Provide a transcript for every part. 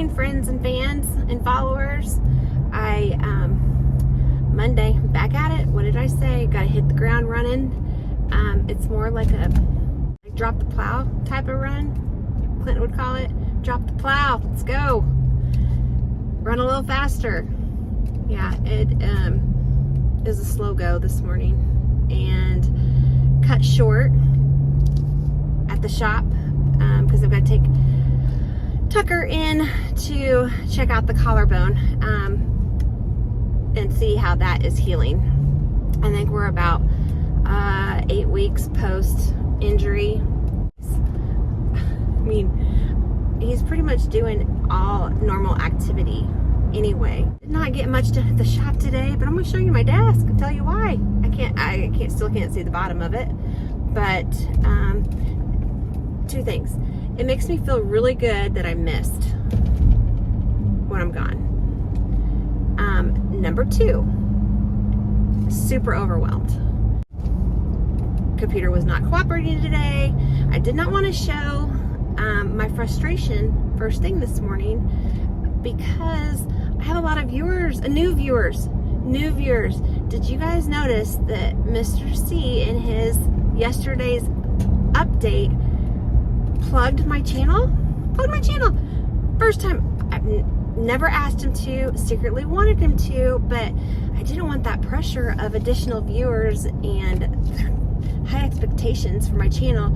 morning, friends and fans and followers. Monday, back at it. What did I say? Gotta hit the ground running. It's more like a drop the plow type of run. Clinton would call it. Drop the plow. Let's go. Run a little faster. Yeah, it is a slow go this morning. And cut short at the shop because I've got to take Tucker in to check out the collarbone and see how that is healing. I think we're about 8 weeks post injury. I mean, he's pretty much doing all normal activity anyway. Did not get much done at the shop today, but I'm gonna show you my desk and tell you why. I still can't see the bottom of it, but two things. It makes me feel really good that I missed when I'm gone. Number two, super overwhelmed. Computer was not cooperating today. I did not want to show my frustration first thing this morning because I have a lot of viewers, new viewers. Did you guys notice that Mr. C in his yesterday's update plugged my channel? First time. I've never asked him to, secretly wanted him to, but I didn't want that pressure of additional viewers and high expectations for my channel.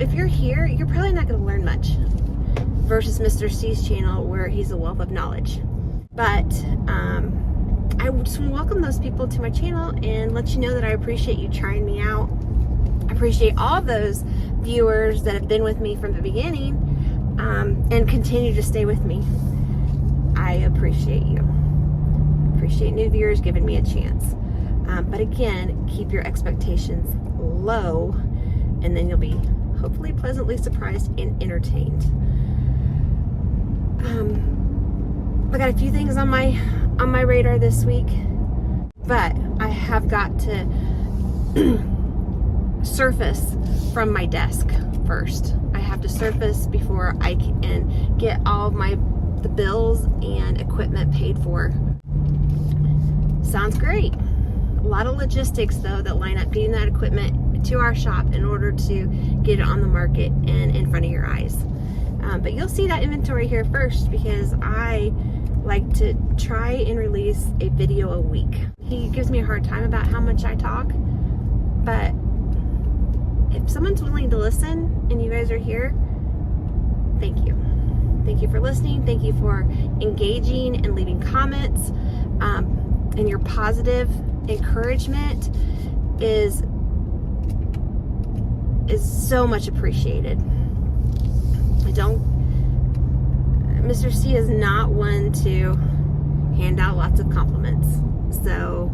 If you're here, you're probably not going to learn much versus Mr. C's channel where he's a wealth of knowledge. But I just want to welcome those people to my channel and let you know that I appreciate you trying me out. I appreciate all those viewers that have been with me from the beginning and continue to stay with me. I appreciate you. Appreciate new viewers giving me a chance. But again, keep your expectations low and then you'll be hopefully pleasantly surprised and entertained. I got a few things on my radar this week, but I have got to surface from my desk first. I have to surface before I can get all of the bills and equipment paid for. Sounds great. A lot of logistics though that line up getting that equipment to our shop in order to get it on the market and in front of your eyes. But you'll see that inventory here first because I like to try and release a video a week. He gives me a hard time about how much I talk, but if someone's willing to listen and you guys are here, thank you. Thank you for listening. Thank you for engaging and leaving comments. And your positive encouragement is so much appreciated. Mr. C is not one to hand out lots of compliments. So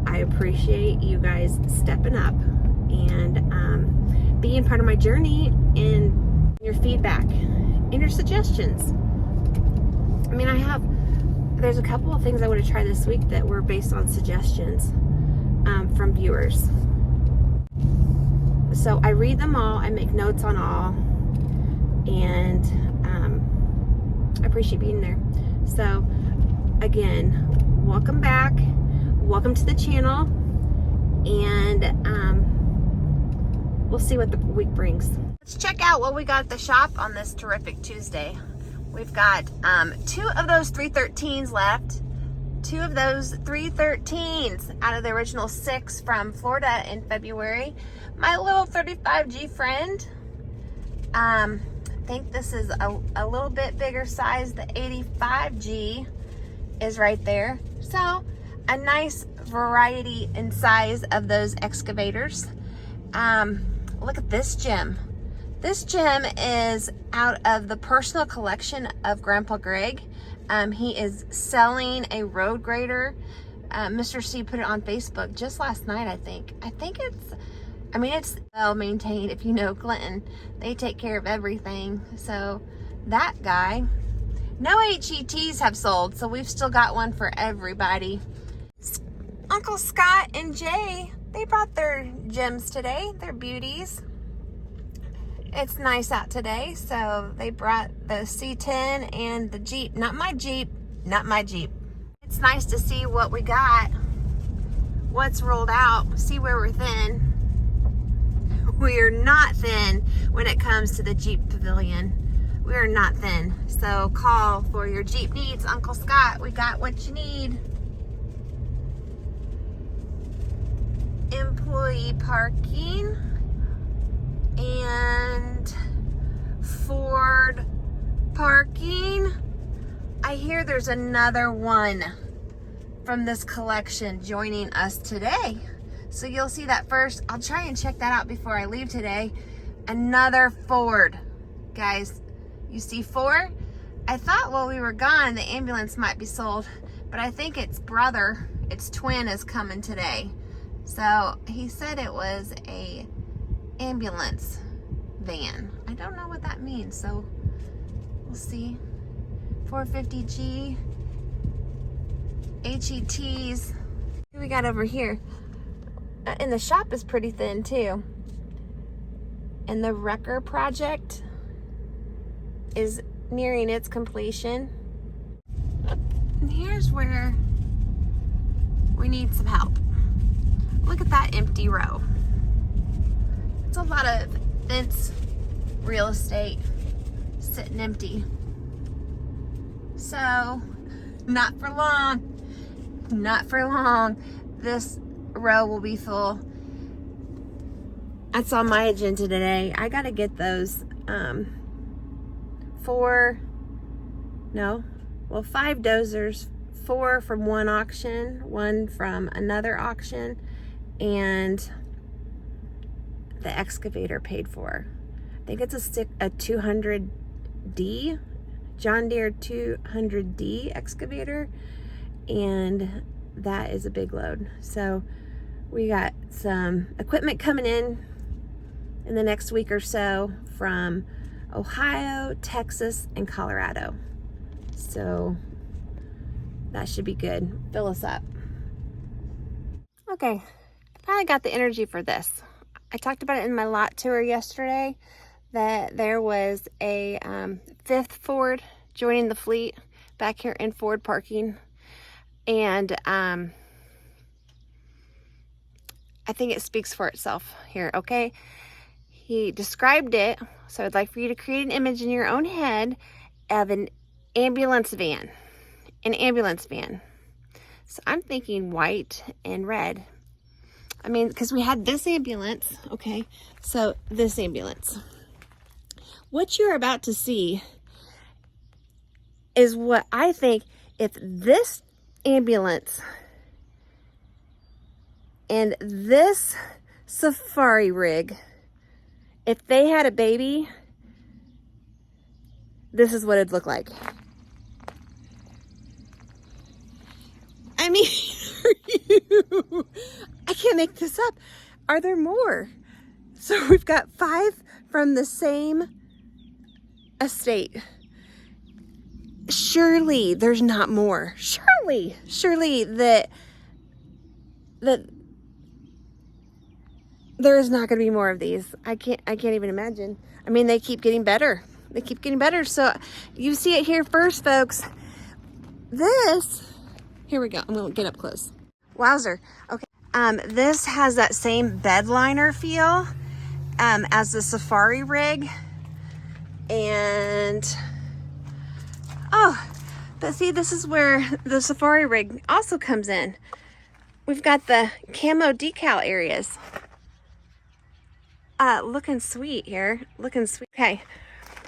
I appreciate you guys stepping up and being part of my journey and your feedback and your suggestions. I mean, there's a couple of things I want to try this week that were based on suggestions from viewers. So I read them all, I make notes on all, and I appreciate being there. So again, welcome back, welcome to the channel, and we'll see what the week brings. Let's check out what we got at the shop on this terrific Tuesday. We've got 2 of those 313s left. 2 of those 313s out of the original 6 from Florida in February. My little 35G friend. I think this is a little bit bigger size. The 85G is right there. So a nice variety in size of those excavators. Look at this gem. This gem is out of the personal collection of Grandpa Greg. He is selling a road grader. Mr. C put it on Facebook just last night, I think. It's well maintained. If you know Clinton, they take care of everything. So that guy, no HETs have sold, so we've still got one for everybody. Uncle Scott and Jay, they brought their gems today, their beauties. It's nice out today, so they brought the C10 and the Jeep. Not my Jeep. It's nice to see what we got, what's rolled out, see where we're thin. We are not thin when it comes to the Jeep Pavilion. We are not thin. So call for your Jeep needs. Uncle Scott, we got what you need. Employee parking and Ford parking. I hear there's another one from this collection joining us today. So you'll see that first. I'll try and check that out before I leave today. Another Ford. Guys, you see 4? I thought while we were gone, the ambulance might be sold, but I think its brother, its twin, is coming today. So he said it was a ambulance van. I don't know what that means, so we'll see. 450G, HETs. What we got over here? And the shop is pretty thin too. And the Wrecker project is nearing its completion. And here's where we need some help. Look at that empty row. It's a lot of fence real estate sitting empty. So, not for long. This row will be full. That's on my agenda today. I gotta get those 5 dozers, 4 from one auction, 1 from another auction, and the excavator paid for. I think it's a 200D, John Deere 200D excavator, and that is a big load. So we got some equipment coming in the next week or so from Ohio, Texas, and Colorado. So that should be good. Fill us up. Okay, I finally got the energy for this. I talked about it in my lot tour yesterday, that there was a 5th Ford joining the fleet back here in Ford parking. And I think it speaks for itself here, okay? He described it, so I'd like for you to create an image in your own head of an ambulance van. An ambulance van. So I'm thinking white and red. I mean, because we had this ambulance, okay? So this ambulance. What you're about to see is what I think, if this ambulance and this safari rig, if they had a baby, this is what it'd look like. I mean, I can't make this up. Are there more? So we've got 5 from the same estate. Surely there's not more. Surely that there is not going to be more of these. I can't even imagine. I mean, they keep getting better. So you see it here first, folks. Here we go. I'm going to get up close. Wowzer. Okay. This has that same bed liner feel as the safari rig. And but see, this is where the safari rig also comes in. We've got the camo decal areas. Looking sweet here. Okay.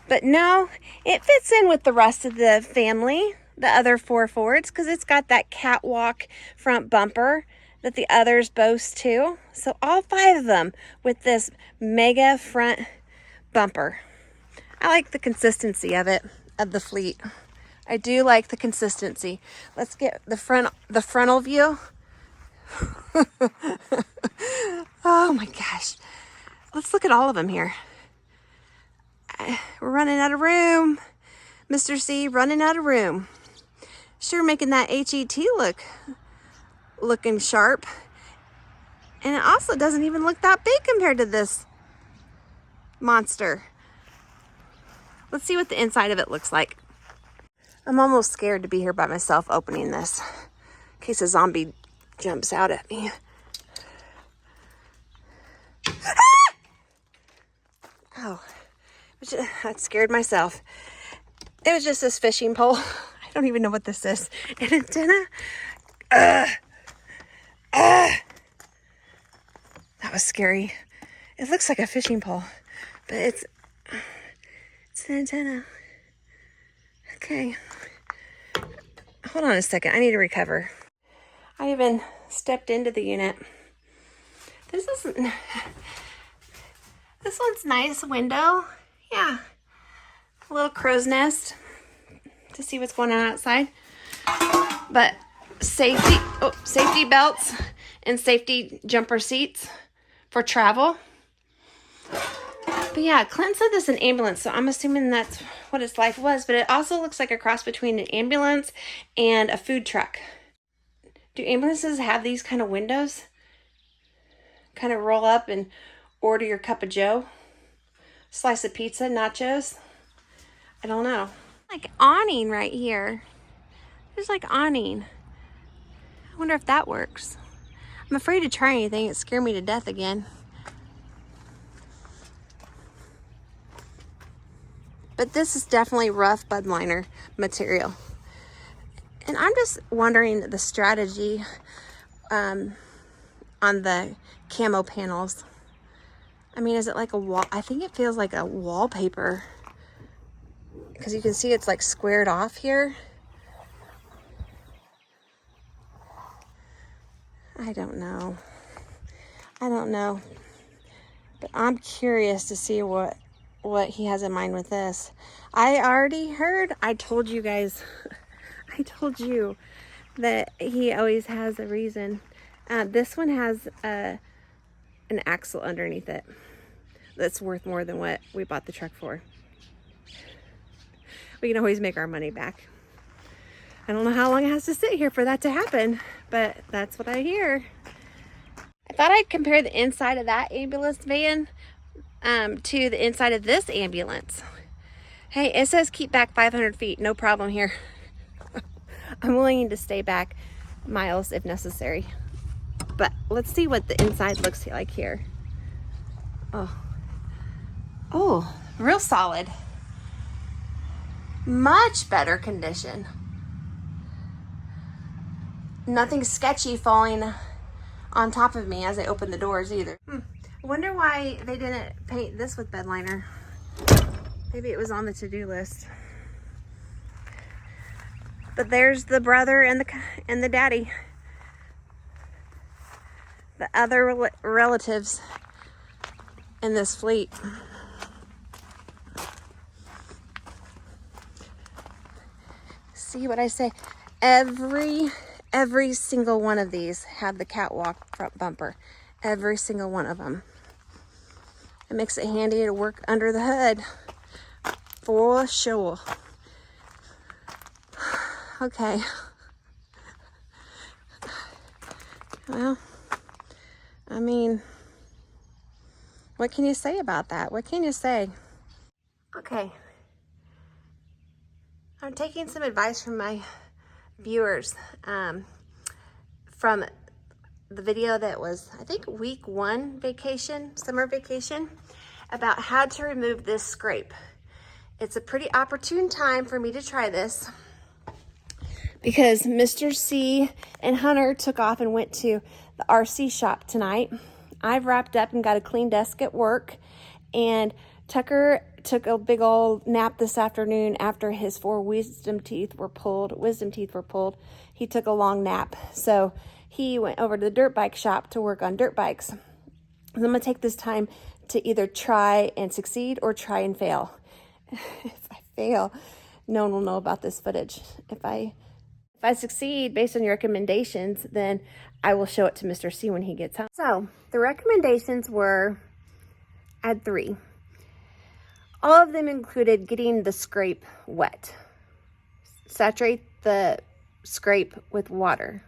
But no, it fits in with the rest of the family, the other 4 Fords, because it's got that catwalk front bumper that the others boast too. So all 5 of them with this mega front bumper. I like the consistency of it, of the fleet. I do like the consistency. Let's get the frontal view. Oh my gosh. Let's look at all of them here. We're running out of room. Mr. C, running out of room. Sure making that HET looking sharp. And it also doesn't even look that big compared to this monster. Let's see what the inside of it looks like. I'm almost scared to be here by myself opening this in case a zombie jumps out at me. Oh, that scared myself. It was just this fishing pole. I don't even know what this is. An antenna? That was scary. It looks like a fishing pole, but it's an antenna. Okay. Hold on a second. I need to recover. I even stepped into the unit. This one's nice. Window. Yeah. A little crow's nest to see what's going on outside. But safety belts and safety jumper seats for travel. But yeah, Clint said this is an ambulance, so I'm assuming that's what its life was. But it also looks like a cross between an ambulance and a food truck. Do ambulances have these kind of windows? Kind of roll up and order your cup of joe? Slice of pizza, nachos? I don't know. Like awning right here. There's like awning. I wonder if that works. I'm afraid to try anything. It scared me to death again. But this is definitely rough bud liner material. And I'm just wondering the strategy on the camo panels. I mean, is it like a wall? I think it feels like a wallpaper. Because you can see it's like squared off here. I don't know. But I'm curious to see what he has in mind with this. I already heard, I told you guys, I told you that he always has a reason. This one has an axle underneath it that's worth more than what we bought the truck for. We can always make our money back. I don't know how long it has to sit here for that to happen, but that's what I hear. I thought I'd compare the inside of that ambulance van to the inside of this ambulance. Hey, it says keep back 500 feet. No problem here. I'm willing to stay back miles if necessary. But let's see what the inside looks like here. Oh, real solid. Much better condition. Nothing sketchy falling on top of me as I open the doors either. I wonder why they didn't paint this with bed liner. Maybe it was on the to-do list. But there's the brother and the daddy. The other relatives in this fleet. See what I say? Every single one of these have the catwalk front bumper. Every single one of them. It makes it handy to work under the hood. For sure. Okay. Well, I mean, what can you say about that? What can you say? Okay. I'm taking some advice from my viewers from the video that was, I think, week 1 vacation, summer vacation, about how to remove this scrape. It's a pretty opportune time for me to try this because Mr. C and Hunter took off and went to the RC shop tonight. I've wrapped up and got a clean desk at work, and Tucker took a big old nap this afternoon after his 4 wisdom teeth were pulled. He took a long nap. So he went over to the dirt bike shop to work on dirt bikes. And I'm going to take this time to either try and succeed or try and fail. If I fail, no one will know about this footage. If I succeed based on your recommendations, then I will show it to Mr. C when he gets home. So the recommendations were, add 3. All of them included getting the scrape wet. Saturate the scrape with water,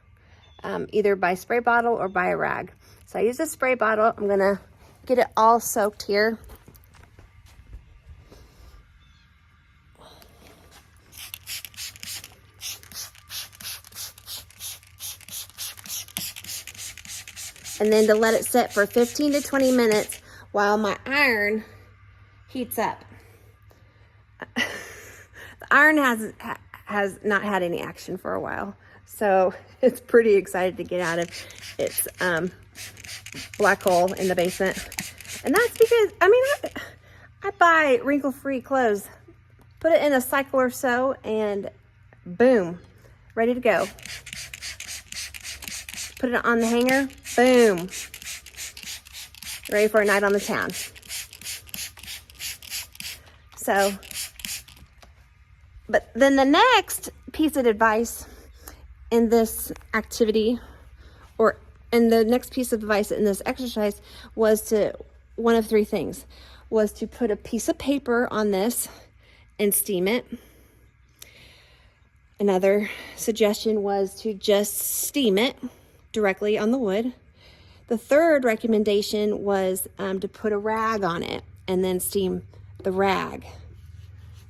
either by spray bottle or by a rag. So I use a spray bottle. I'm gonna get it all soaked here. and then to let it sit for 15 to 20 minutes while my iron heats up. The iron has not had any action for a while, so it's pretty excited to get out of its black hole in the basement. And that's because, I mean, I buy wrinkle-free clothes, put it in a cycle or so, and boom, ready to go. Put it on the hanger, boom, ready for a night on the town. So, but then the next piece of advice in this activity, or in the next piece of advice in this exercise, was to, one of three things, was to put a piece of paper on this and steam it. Another suggestion was to just steam it directly on the wood. The third recommendation was to put a rag on it and then steam the rag.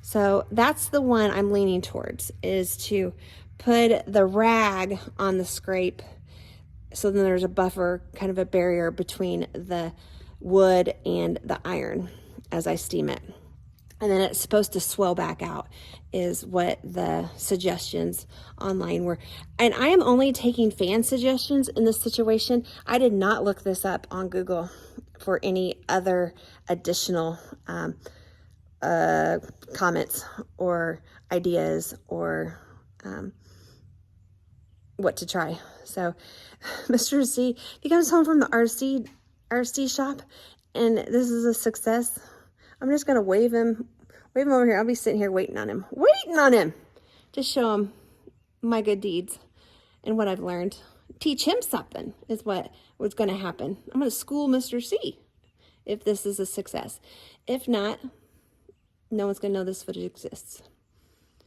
So that's the one I'm leaning towards, is to put the rag on the scrape, so then there's a buffer, kind of a barrier between the wood and the iron as I steam it. And then it's supposed to swell back out, is what the suggestions online were. And I am only taking fan suggestions in this situation. I did not look this up on Google for any other additional comments or ideas or what to try. So Mr. C, he comes home from the RC shop and this is a success, I'm just gonna wave him over here. I'll be sitting here waiting on him to show him my good deeds and what I've learned. Teach him something is what's gonna happen. I'm gonna school Mr. C if this is a success. If not, no one's gonna know this footage exists.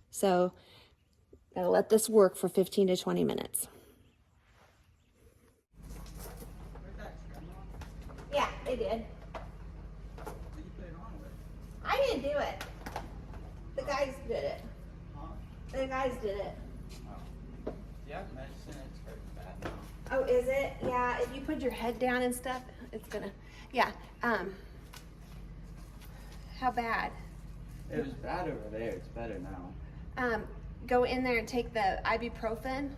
So gotta let this work for 15 to 20 minutes. Yeah, they did. I didn't do it. The guys did it. Huh? The guys did it. Oh. Yeah, medicine, it's very bad now. Oh, is it? Yeah, if you put your head down and stuff, it's gonna, yeah. How bad? It was bad over there, it's better now. Go in there and take the ibuprofen,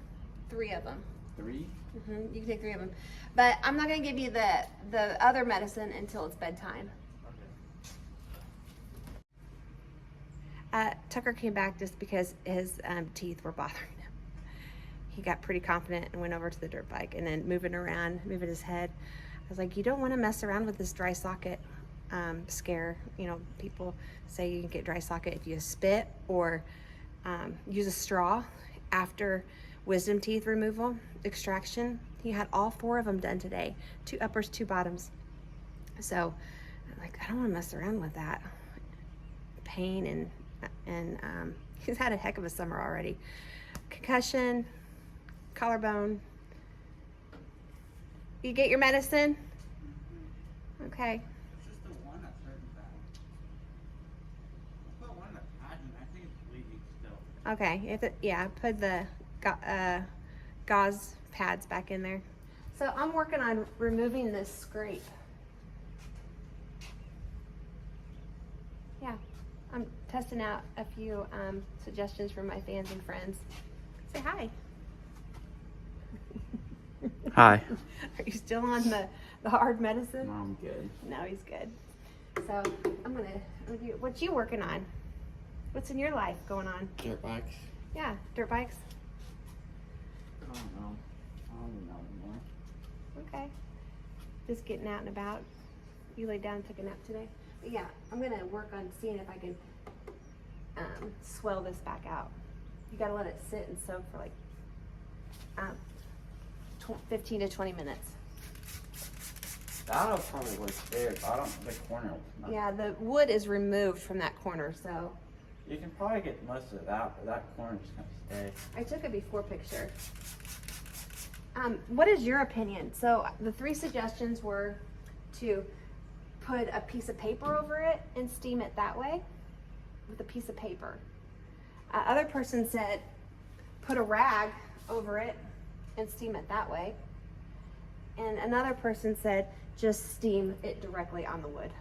3 of them. 3? You can take 3 of them. But I'm not gonna give you the other medicine until it's bedtime. Tucker came back just because his teeth were bothering him. He got pretty confident and went over to the dirt bike and then moving his head. I was like, you don't want to mess around with this dry socket scare. You know, people say you can get dry socket if you spit or use a straw after wisdom teeth removal, extraction. He had all 4 of them done today, 2 uppers, 2 bottoms. So like, I don't want to mess around with that pain and he's had a heck of a summer already. Concussion, collarbone. You get your medicine? Okay. It's just the one that's hurting bad. I put one in the pad and I think it's bleeding still. Okay, yeah, put the gauze pads back in there. So I'm working on removing this scrape. Yeah, I'm testing out a few suggestions from my fans and friends. Say hi. Hi. Are you still on the hard medicine? No, I'm good. No, he's good. So I'm gonna review. What you working on? What's in your life going on? Dirt bikes? Yeah, dirt bikes. I don't know. I don't even know anymore. Okay. Just getting out and about. You laid down and took a nap today? But yeah, I'm gonna work on seeing if I can swell this back out. You gotta let it sit and soak for like 15 to 20 minutes. That'll probably work there, but I don't, the corner will not. Yeah, the wood is removed from that corner, so. You can probably get most of that, but that corner's gonna stay. I took a before picture. What is your opinion? So the 3 suggestions were to put a piece of paper over it and steam it that way with a piece of paper. Other person said put a rag over it and steam it that way. And another person said just steam it directly on the wood.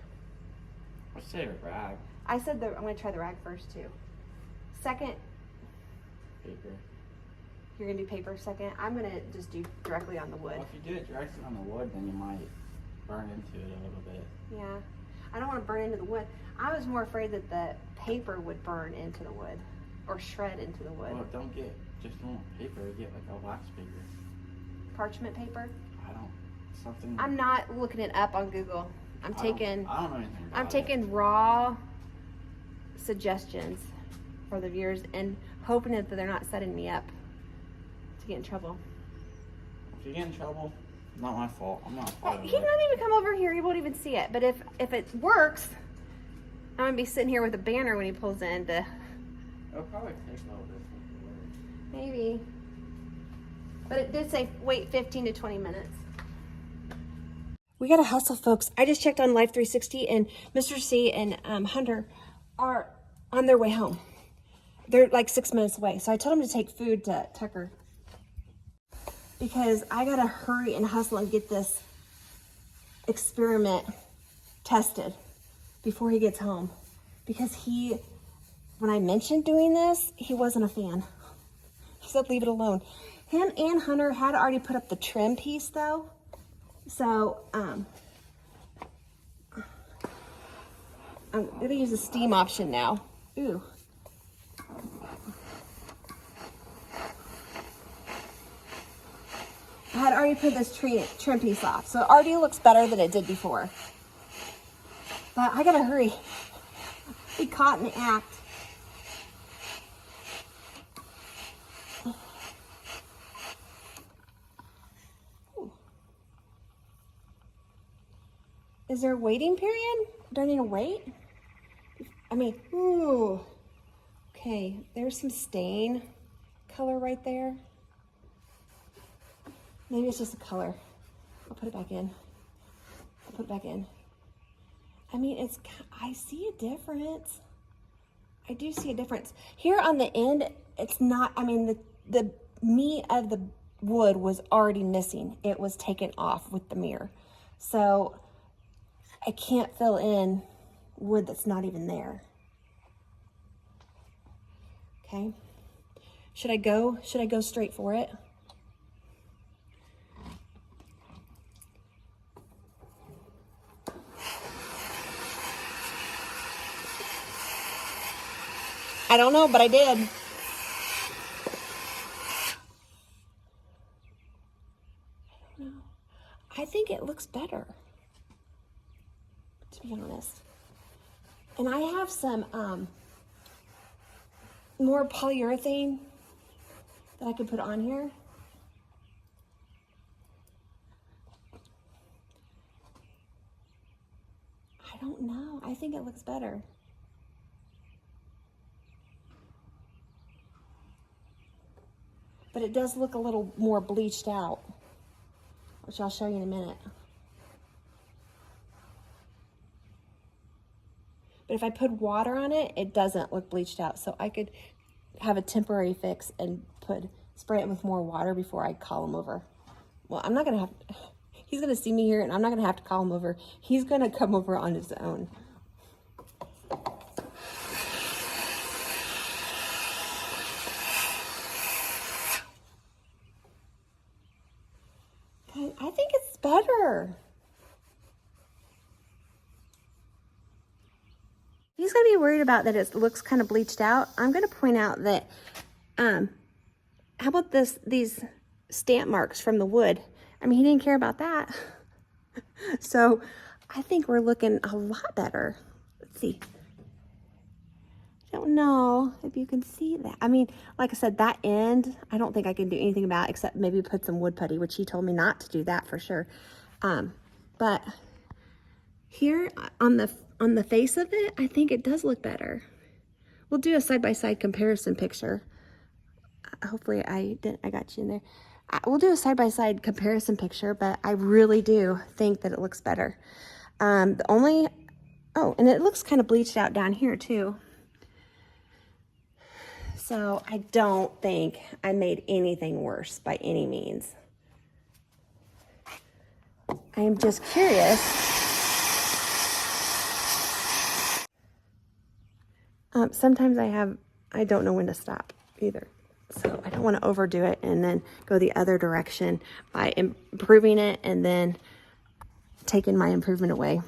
I say a rag. I said I'm going to try the rag first too. Second, Paper. you're going to do paper second. I'm going to just do directly on the wood. Well, if you do it directly on the wood, then you might burn into it a little bit. Yeah. I don't want to burn into the wood. I was more afraid that the paper would burn into the wood or shred into the wood. Well, don't get just normal paper. Get like a wax paper. Parchment paper? Something. I'm not looking it up on Google. I don't know anything about I'm taking raw suggestions for the viewers and hoping that they're not setting me up to get in trouble. If you get in trouble, not my fault. I'm not. He can not even come over here. He won't even see it. But if it works, I'm gonna be sitting here with a banner when he pulls in. It'll probably take a little bit. Maybe. But it did say wait 15 to 20 minutes. We gotta hustle, folks. I just checked on Life 360, and Mr. C and Hunter are on their way home. They're like 6 minutes away. So I told them to take food to Tucker because I gotta hurry and hustle and get this experiment tested before he gets home. Because when I mentioned doing this, he wasn't a fan. He said leave it alone. Him and Hunter had already put up the trim piece though. So, I'm gonna use the steam option now. Ooh. I had already put this trim piece off, so it already looks better than it did before. But I gotta hurry. Be caught in the act. Is there a waiting period? Do I need to wait? I mean, ooh. Okay, there's some stain color right there. Maybe it's just a color. I'll put it back in. I'll put it back in. I mean, I see a difference. I do see a difference. Here on the end, it's not, I mean, the meat of the wood was already missing. It was taken off with the mirror. So I can't fill in wood that's not even there. Okay. Should I go straight for it? I don't know, but I did. I don't know. I think it looks better, to be honest. And I have some more polyurethane that I could put on here. I don't know. I think it looks better. But it does look a little more bleached out, which I'll show you in a minute. But if I put water on it, it doesn't look bleached out. So I could have a temporary fix and spray it with more water before I call him over. Well, I'm not gonna he's gonna see me here and I'm not gonna have to call him over. He's gonna come over on his own. I think it's better. He's gonna be worried about that it looks kind of bleached out. I'm gonna point out that, how about these stamp marks from the wood? I mean, he didn't care about that. So I think we're looking a lot better. Let's see. I don't know if you can see that. I mean, like I said, that end, I don't think I can do anything about except maybe put some wood putty, which he told me not to do that for sure. But here on the face of it, I think it does look better. We'll do a side-by-side comparison picture. Hopefully I got you in there. We'll do a side-by-side comparison picture, but I really do think that it looks better. And it looks kind of bleached out down here too. So I don't think I made anything worse by any means. I am just curious. Sometimes I don't know when to stop either. So I don't want to overdo it and then go the other direction by improving it and then taking my improvement away.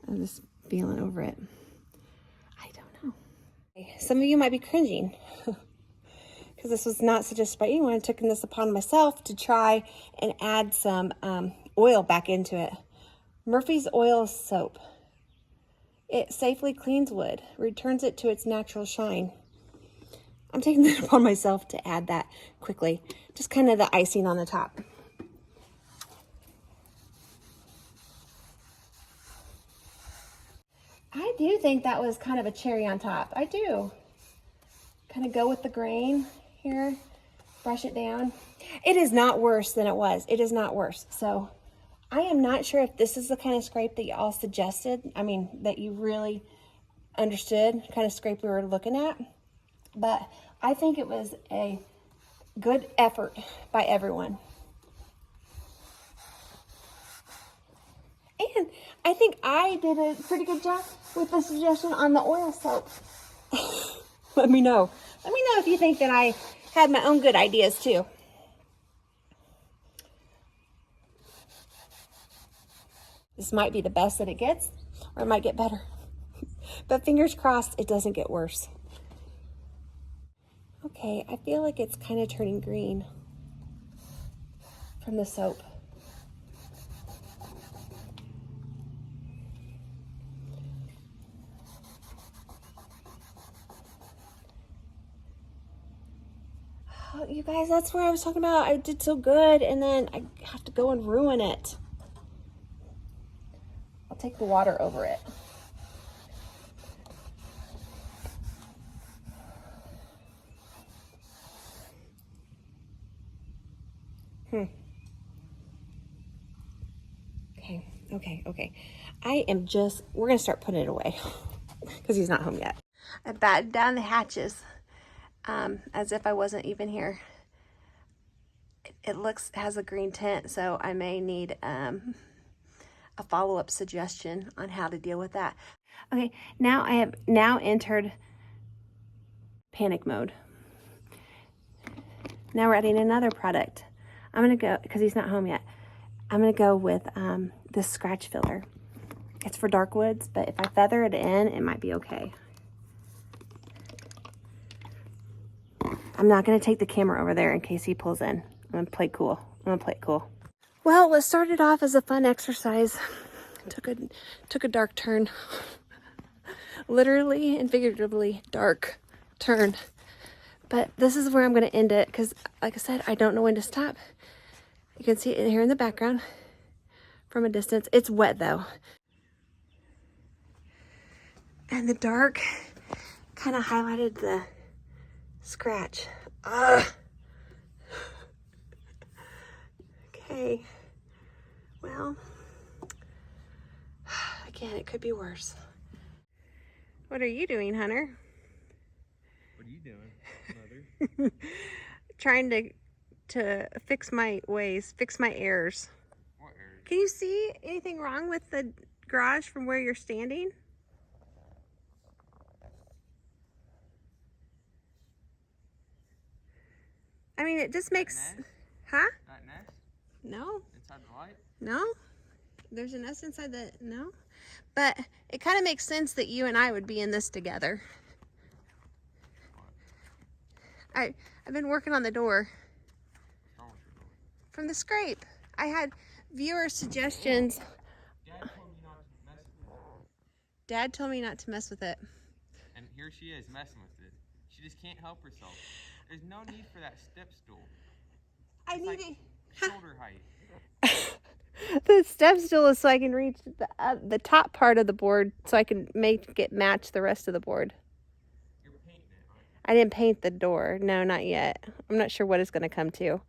I'm just feeling over it. I don't know. Some of you might be cringing because this was not suggested by anyone. I took this upon myself to try and add some oil back into it. Murphy's Oil Soap. It safely cleans wood, returns it to its natural shine. I'm taking it upon myself to add that quickly. Just kind of the icing on the top. I do think that was kind of a cherry on top. I do. Kind of go with the grain here. Brush it down. It is not worse than it was. It is not worse. So I am not sure if this is the kind of scrape that y'all suggested. I mean, that you really understood kind of scrape we were looking at. But I think it was a good effort by everyone. And I think I did a pretty good job with the suggestion on the oil soap. Let me know. Let me know if you think that I had my own good ideas too. This might be the best that it gets, or it might get better. But fingers crossed it doesn't get worse. Okay, I feel like it's kind of turning green from the soap. Oh, you guys, that's where I was talking about. I did so good, and then I have to go and ruin it. I'll take the water over it. Okay. We're going to start putting it away because he's not home yet. I battened down the hatches as if I wasn't even here. It has a green tint, so I may need a follow-up suggestion on how to deal with that. Okay, now I have entered panic mode. Now we're adding another product. I'm going to go, because he's not home yet, I'm going to go with this scratch filler. It's for dark woods, but if I feather it in, it might be okay. I'm not going to take the camera over there in case he pulls in. I'm going to play cool. Well, what started off as a fun exercise took a dark turn. Literally and figuratively dark turn. But this is where I'm going to end it because, like I said, I don't know when to stop. You can see it here in the background from a distance. It's wet though. And the dark kind of highlighted the scratch. Ugh. Okay. Well, again, it could be worse. What are you doing, Hunter? What are you doing, Mother? Trying to fix my ways, fix my errors. What errors? Can you see anything wrong with the garage from where you're standing? I mean, it just makes... Huh? That nest? No. Inside the light? No. There's a nest inside the... No. But it kind of makes sense that you and I would be in this together. I've been working on the door. What's wrong with your door? From the scrape. I had viewer suggestions. Dad told me not to mess with it. Dad told me not to mess with it. And here she is messing with it. She just can't help herself. There's no need for that step stool. I It's need like it. shoulder height. The step stool is so I can reach the top part of the board so I can make it match the rest of the board. You're painting it, aren't you? I didn't paint the door. No, not yet. I'm not sure what it's going to come to. You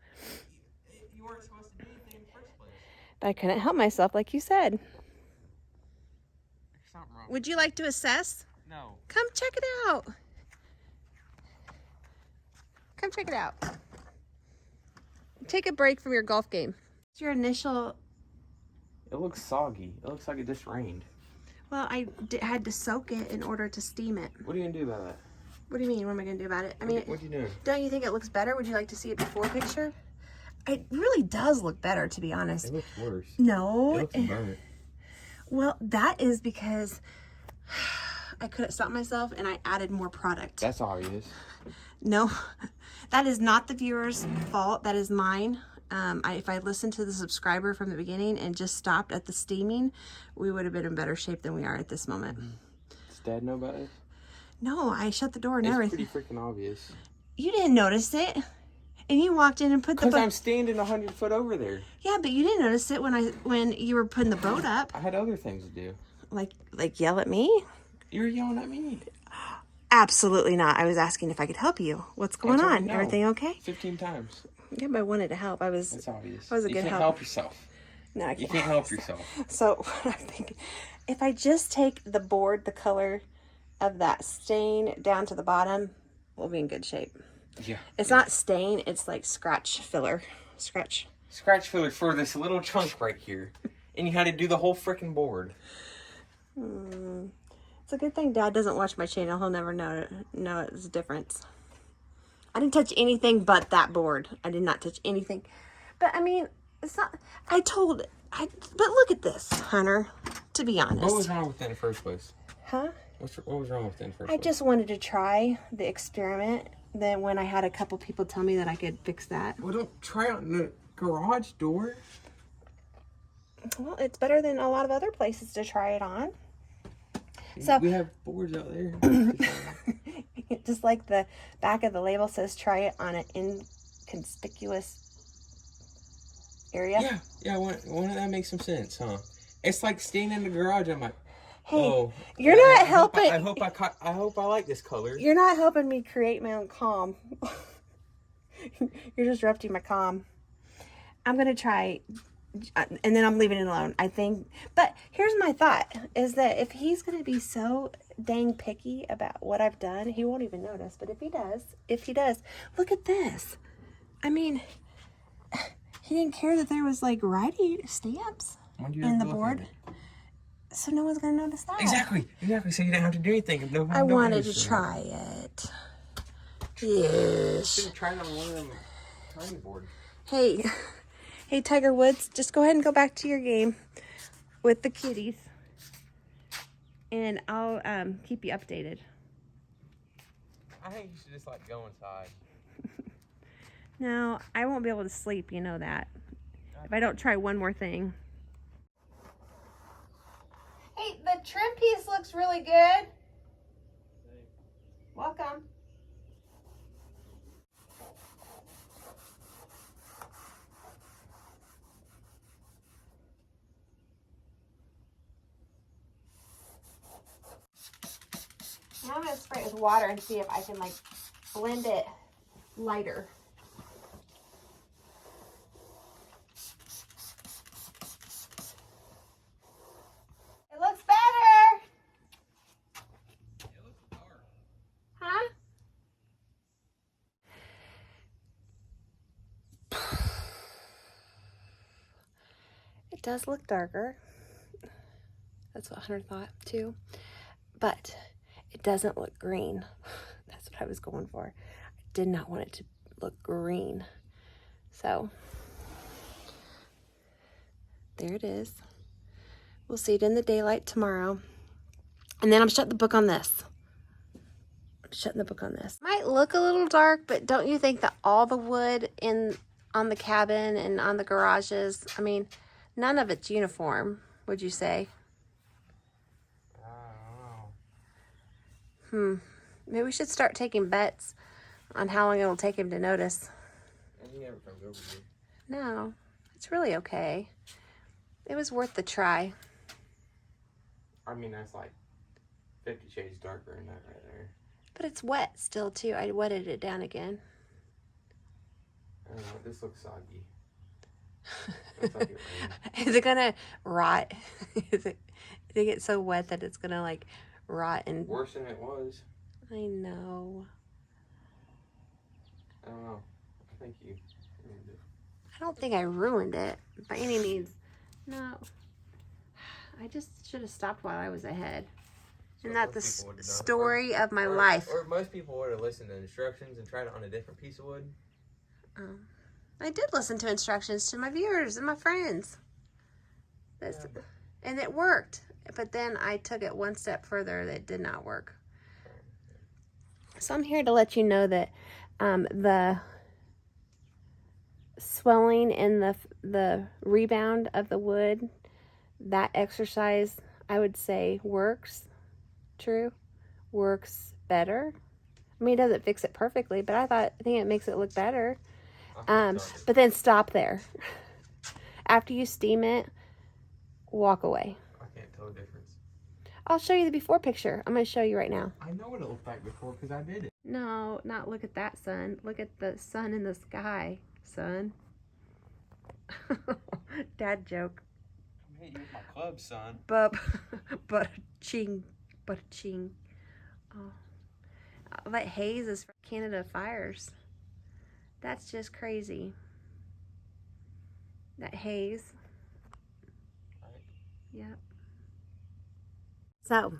weren't supposed to do anything in the first place. But I couldn't help myself, like you said. There's something wrong. Would you like to assess? No. Come check it out. Come check it out. Take a break from your golf game. What's your initial... It looks soggy. It looks like it just rained. Well, I had to soak it in order to steam it. What are you gonna do about that? What do you mean? What am I gonna do about it? I mean, What you doing? don't you think it looks better? Would you like to see it before picture? It really does look better, to be honest. It looks worse. No. It looks burnt. Well, that is because I couldn't stop myself and I added more product. That's obvious. No, that is not the viewer's fault. That is mine. If I listened to the subscriber from the beginning and just stopped at the steaming, we would have been in better shape than we are at this moment. Does Dad know about it? No, I shut the door and It's everything. pretty freaking obvious. You didn't notice it. And you walked in and put the boat. Because I'm standing 100 foot over there. Yeah, but you didn't notice it when you were putting the boat up. I had other things to do. Like yell at me? You were yelling at me. Absolutely not. I was asking if I could help you. What's going on? No. Everything okay? 15 times. Yeah, but I wanted to help. That's obvious. I was a you good can't help. help yourself. No, I You can't. can't help yourself. So what I'm thinking, if I just take the board, the color of that stain down to the bottom, we'll be in good shape. Yeah. It's not stain, it's like scratch filler. Scratch filler for this little chunk right here. And you had to do the whole freaking board. It's a good thing Dad doesn't watch my channel. He'll never know it's a difference. I didn't touch anything but that board. I did not touch anything. But I mean, it's not, but look at this, Hunter, to be honest. What was wrong with that in the first place? Huh? What was wrong with that in the first I place? just wanted to try the experiment. Then when I had a couple people tell me that I could fix that. Well, don't try on the garage door. Well, it's better than a lot of other places to try it on. So We have boards out there. just like the back of the label says, try it on an inconspicuous area. Yeah, one of that makes some sense, huh? It's like staying in the garage. I'm like, Hey, oh, you're not helping. I hope I like this color. You're not helping me create my own calm. You're disrupting my calm. I'm going to try, and then I'm leaving it alone, I think. But here's my thought, is that if he's going to be so dang picky about what I've done, he won't even notice. But if he does, look at this. I mean, he didn't care that there was like writing stamps in the board. So no one's going to notice that. Exactly. So you didn't have to do anything. I wanted to try it. Yes. Should have tried on one of them tiny boards. Hey, Tiger Woods, just go ahead and go back to your game with the kitties. And I'll keep you updated. I think you should just like go inside. No, I won't be able to sleep, you know that. If I don't try one more thing. Hey, the trim piece looks really good. Welcome. Now I'm going to spray it with water and see if I can like blend it lighter. It looks better. It looks dark. Huh? It does look darker. That's what Hunter thought too. But it doesn't look green. That's what I was going for. I did not want it to look green. So there it is. We'll see it in the daylight tomorrow. And then I'm shutting the book on this. Might look a little dark, but don't you think that all the wood on the cabin and on the garages, I mean, none of it's uniform, would you say? I don't know. Maybe we should start taking bets on how long it'll take him to notice. And he never comes over here. No, it's really okay. It was worth the try. I mean, that's like 50 shades darker than that right there. But it's wet still, too. I wetted it down again. I don't know. This looks soggy. Looks like it rained. Is it gonna rot? Is it get so wet that it's gonna like rot and... Worse than it was. I know. I don't know. I think you ruined it. I don't think I ruined it by any means. No. I just should have stopped while I was ahead. Isn't that the story of my life? Or most people would have listened to instructions and tried it on a different piece of wood. I did listen to instructions to my viewers and my friends. And it worked. But then I took it one step further that did not work. So I'm here to let you know that the swelling and the rebound of the wood, that exercise, I would say, works. True. Works better. I mean, it doesn't fix it perfectly, but I think it makes it look better. But then stop there. After you steam it, walk away. I can't tell the difference. I'll show you the before picture. I'm going to show you right now. I know what it looked like before because I did it. No, not look at that sun. Look at the sun in the sky, son. Dad joke. I'm hitting you with my club, son. Ching. Oh. That haze is from Canada fires. That's just crazy. That haze. Right. Yep. So,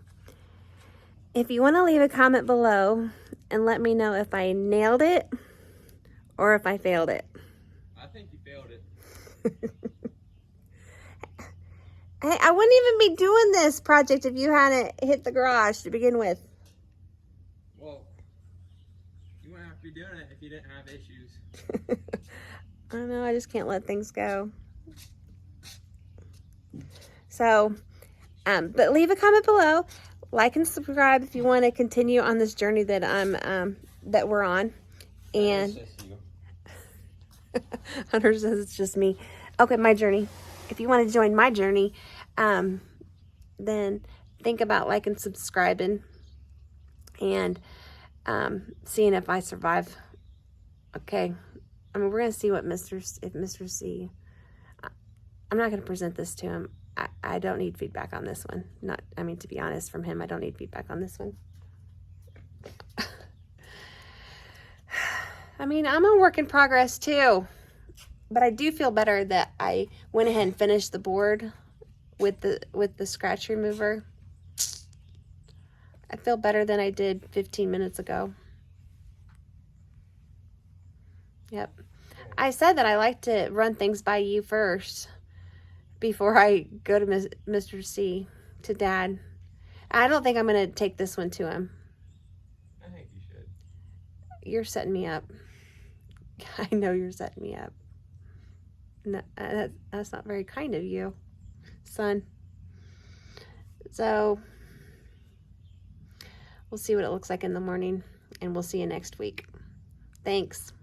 if you want to leave a comment below and let me know if I nailed it or if I failed it. I think you failed it. Hey, I wouldn't even be doing this project if you hadn't hit the garage to begin with. Well, you wouldn't have to be doing it if you didn't have issues. I don't know, I just can't let things go. So, but leave a comment below. Like and subscribe if you want to continue on this journey that that we're on. And Hunter says it's just me. Okay, my journey. If you want to join my journey, then think about liking, subscribing, and seeing if I survive. Okay. I mean, we're going to see if Mr. C. I'm not going to present this to him. I don't need feedback on this one. To be honest, from him, I don't need feedback on this one. I mean, I'm a work in progress too. But I do feel better that I went ahead and finished the board with the scratch remover. I feel better than I did 15 minutes ago. Yep. I said that I like to run things by you first before I go to Mr. C, to Dad. I don't think I'm going to take this one to him. I think you should. You're setting me up. I know you're setting me up. No, that's not very kind of you, son. So, we'll see what it looks like in the morning, and we'll see you next week. Thanks.